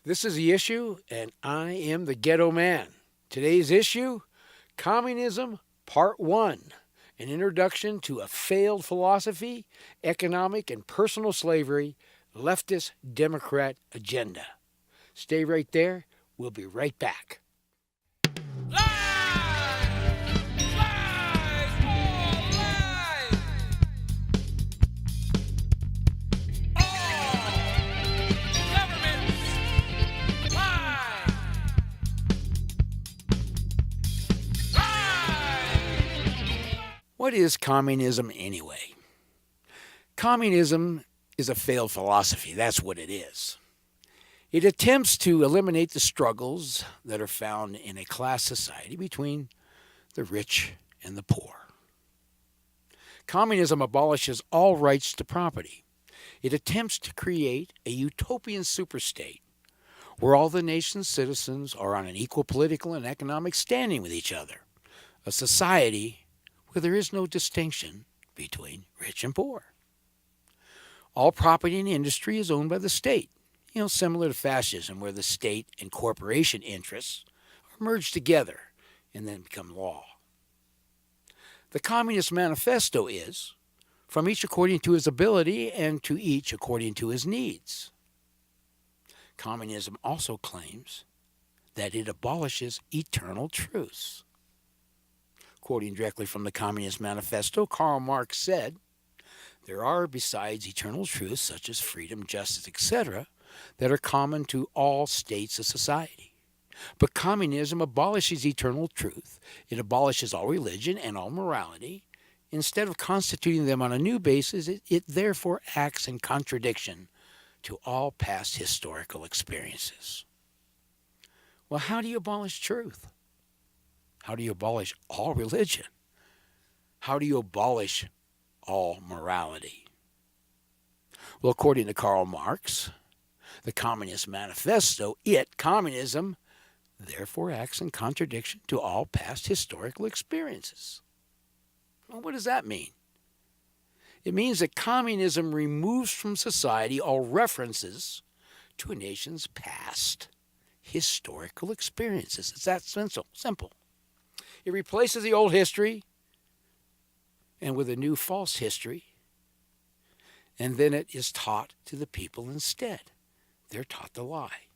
This is the issue, and I am the ghetto man. Today's issue, Communism, Part 1, an introduction to a failed philosophy, economic and personal slavery, leftist Democrat agenda. Stay right there. We'll be right back. What is communism anyway? Communism is a failed philosophy. That's what it is. It attempts to eliminate the struggles that are found in a class society between the rich and the poor. Communism abolishes all rights to property. It attempts to create a utopian superstate where all the nation's citizens are on an equal political and economic standing with each other. A society where there is no distinction between rich and poor. All property and industry is owned by the state, similar to fascism, where the state and corporation interests are merged together and then become law. The Communist Manifesto is, from each according to his ability and to each according to his needs. Communism also claims that it abolishes eternal truths. Quoting directly from the Communist Manifesto, Karl Marx said, "There are, besides eternal truths such as freedom, justice, etc., that are common to all states of society. But communism abolishes eternal truth. It abolishes all religion and all morality. Instead of constituting them on a new basis, it therefore acts in contradiction to all past historical experiences." Well, how do you abolish truth? How do you abolish all religion? How do you abolish all morality? Well, according to Karl Marx, the Communist Manifesto, communism, therefore acts in contradiction to all past historical experiences. Well, what does that mean? It means that communism removes from society all references to a nation's past historical experiences. It's that simple. It replaces the old history and with a new false history, and then it is taught to the people instead. They're taught the lie.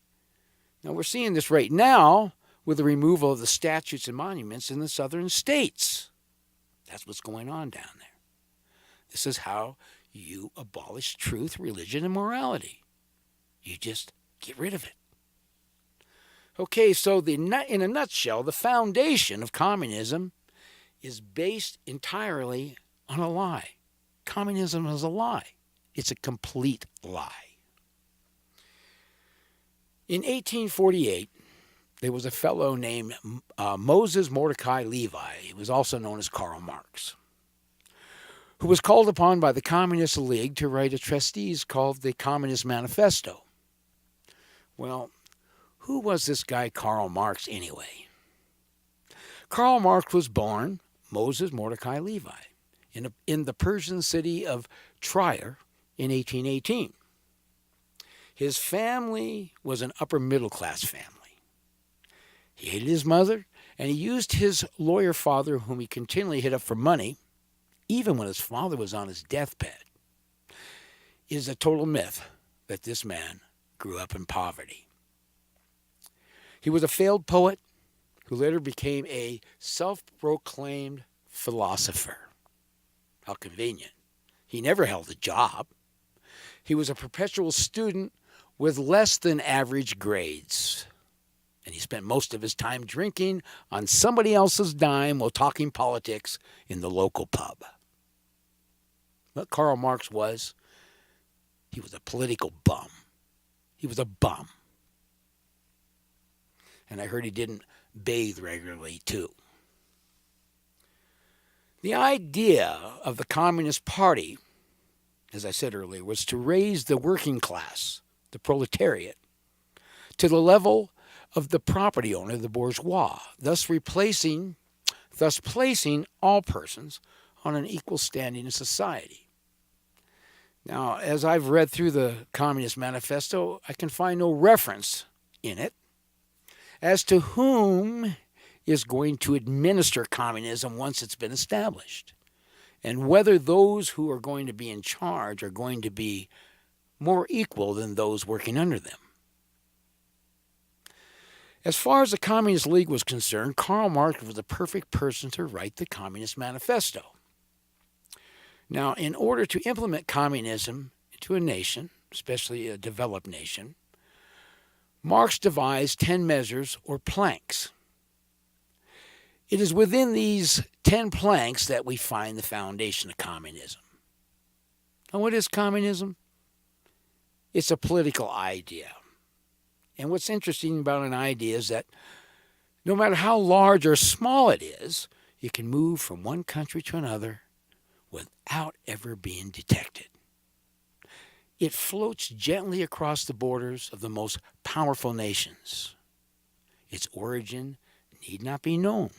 Now, we're seeing this right now with the removal of the statues and monuments in the southern states. That's what's going on down there. This is how you abolish truth, religion, and morality. You just get rid of it. Okay, so in a nutshell, the foundation of communism is based entirely on a lie. Communism is a lie. It's a complete lie. In 1848, there was a fellow named Moses Mordecai Levi. He was also known as Karl Marx, who was called upon by the Communist League to write a treatise called the Communist Manifesto. Well, who was this guy Karl Marx anyway? Karl Marx was born Moses Mordecai Levi in the Persian city of Trier in 1818. His family was an upper middle class family. He hated his mother, and he used his lawyer father, whom he continually hit up for money, even when his father was on his deathbed. It is a total myth that this man grew up in poverty. He was a failed poet who later became a self-proclaimed philosopher. How convenient. He never held a job. He was a perpetual student with less than average grades. And he spent most of his time drinking on somebody else's dime while talking politics in the local pub. What Karl Marx was, he was a political bum. He was a bum. And I heard he didn't bathe regularly, too. The idea of the Communist Party, as I said earlier, was to raise the working class, the proletariat, to the level of the property owner, the bourgeois, thus placing all persons on an equal standing in society. Now, as I've read through the Communist Manifesto, I can find no reference in it as to whom is going to administer communism once it's been established, and whether those who are going to be in charge are going to be more equal than those working under them. As far as the Communist League was concerned, Karl Marx was the perfect person to write the Communist Manifesto. Now, in order to implement communism into a nation, especially a developed nation, Marx devised 10 measures or planks. It is within these 10 planks that we find the foundation of communism. And what is communism? It's a political idea. And what's interesting about an idea is that no matter how large or small it is, you can move from one country to another without ever being detected. It floats gently across the borders of the most powerful nations. Its origin need not be known,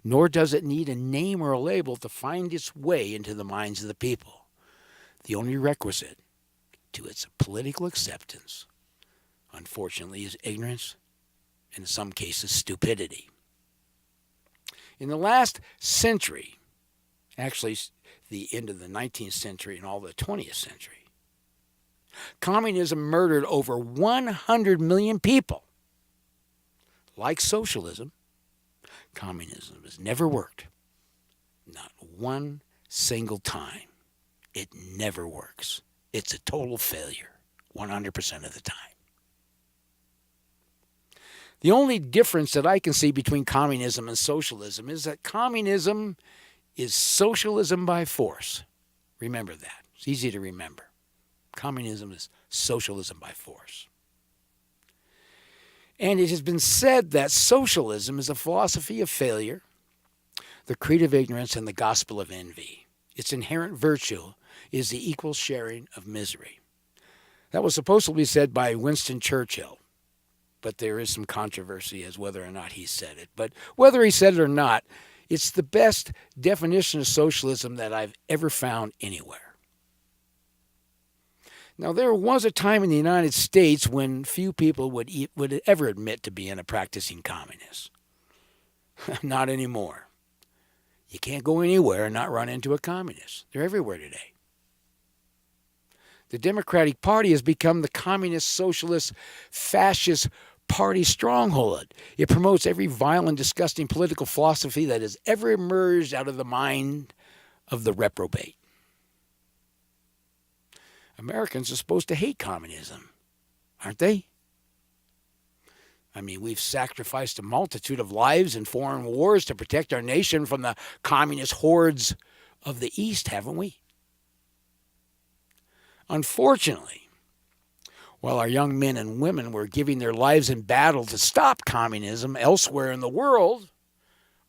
nor does it need a name or a label to find its way into the minds of the people. The only requisite to its political acceptance, unfortunately, is ignorance and in some cases stupidity. In the last century, actually the end of the 19th century and all the 20th century, communism murdered over 100 million people. Like socialism, communism has never worked. Not one single time. It never works. It's a total failure 100% of the time. The only difference that I can see between communism and socialism is that communism is socialism by force. Remember that. It's easy to remember. Communism is socialism by force. And it has been said that socialism is a philosophy of failure, the creed of ignorance, and the gospel of envy. Its inherent virtue is the equal sharing of misery. That was supposed to be said by Winston Churchill, but there is some controversy as whether or not he said it. But whether he said it or not, it's the best definition of socialism that I've ever found anywhere. Now, there was a time in the United States when few people would ever admit to being a practicing communist. Not anymore. You can't go anywhere and not run into a communist. They're everywhere today. The Democratic Party has become the communist, socialist, fascist party stronghold. It promotes every vile and disgusting political philosophy that has ever emerged out of the mind of the reprobate. Americans are supposed to hate communism, aren't they? I mean, we've sacrificed a multitude of lives in foreign wars to protect our nation from the communist hordes of the East, haven't we? Unfortunately, while our young men and women were giving their lives in battle to stop communism elsewhere in the world,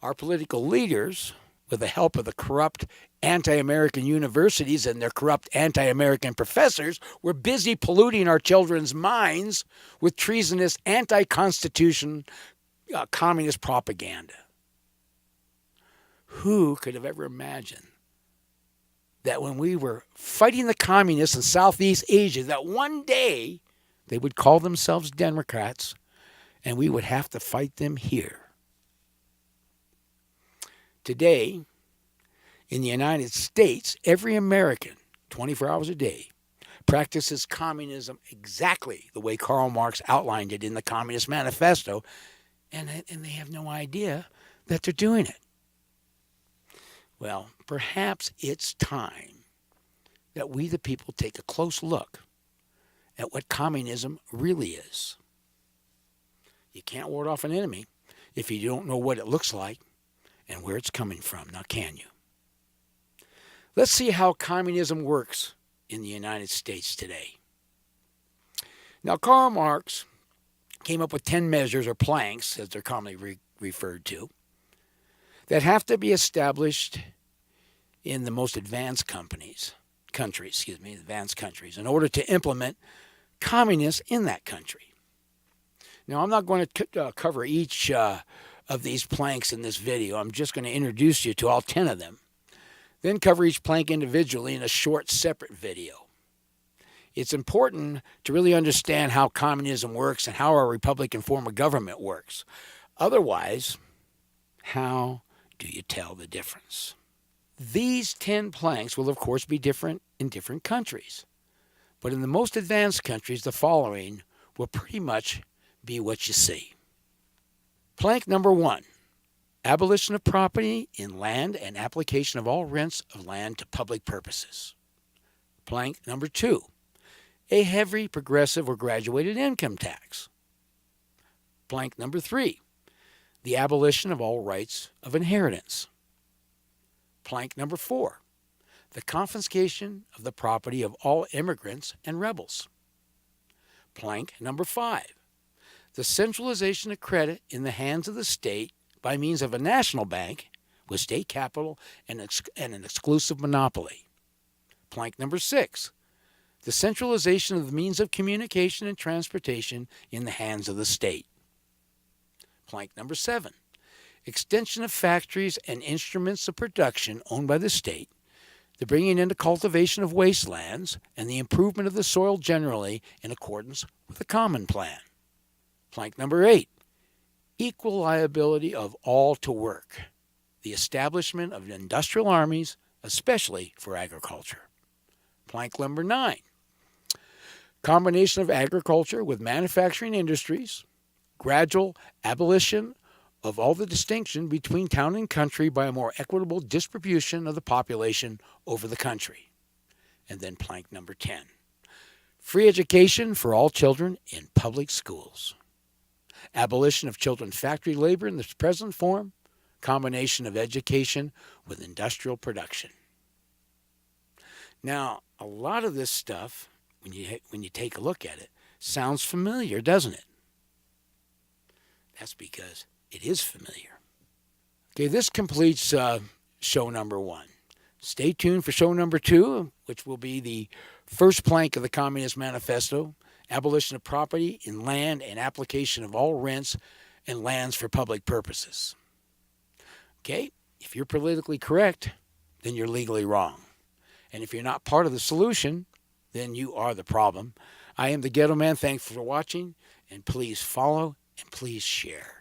our political leaders, with the help of the corrupt anti-American universities and their corrupt anti-American professors, were busy polluting our children's minds with treasonous anti-constitution communist propaganda. Who could have ever imagined that when we were fighting the communists in Southeast Asia, that one day they would call themselves Democrats and we would have to fight them here? Today, in the United States, every American, 24 hours a day, practices communism exactly the way Karl Marx outlined it in the Communist Manifesto, and they have no idea that they're doing it. Well, perhaps it's time that we, the people, take a close look at what communism really is. You can't ward off an enemy if you don't know what it looks like and where it's coming from, now can you? Let's see how communism works in the United States today. Now, Karl Marx came up with 10 measures or planks, as they're commonly referred to, that have to be established in the most advanced countries, in order to implement communists in that country. Now, I'm not going to cover each of these planks in this video. I'm just going to introduce you to all 10 of them, then cover each plank individually in a short, separate video. It's important to really understand how communism works and how our Republican form of government works. Otherwise, how do you tell the difference? These 10 planks will, of course, be different in different countries. But in the most advanced countries, the following will pretty much be what you see. Plank number 1, abolition of property in land and application of all rents of land to public purposes. Plank number 2, a heavy, progressive, or graduated income tax. Plank number 3, the abolition of all rights of inheritance. Plank number 4, the confiscation of the property of all immigrants and rebels. Plank number 5, the centralization of credit in the hands of the state by means of a national bank with state capital and an exclusive monopoly. Plank number 6, the centralization of the means of communication and transportation in the hands of the state. Plank number 7, extension of factories and instruments of production owned by the state, the bringing into cultivation of wastelands, and the improvement of the soil generally in accordance with the Common Plan. Plank number 8, equal liability of all to work, the establishment of industrial armies, especially for agriculture. Plank number 9, combination of agriculture with manufacturing industries, gradual abolition of all the distinction between town and country by a more equitable distribution of the population over the country. And then plank number 10, free education for all children in public schools. Abolition of children's factory labor in its present form, combination of education with industrial production. Now, a lot of this stuff, when you take a look at it, sounds familiar, doesn't it? That's because it is familiar. Okay, this completes show number 1. Stay tuned for show number 2, which will be the first plank of the Communist Manifesto, abolition of property in land and application of all rents and lands for public purposes. Okay, if you're politically correct, then you're legally wrong. And if you're not part of the solution, then you are the problem. I am the Ghetto Man. Thanks for watching, and please follow and please share.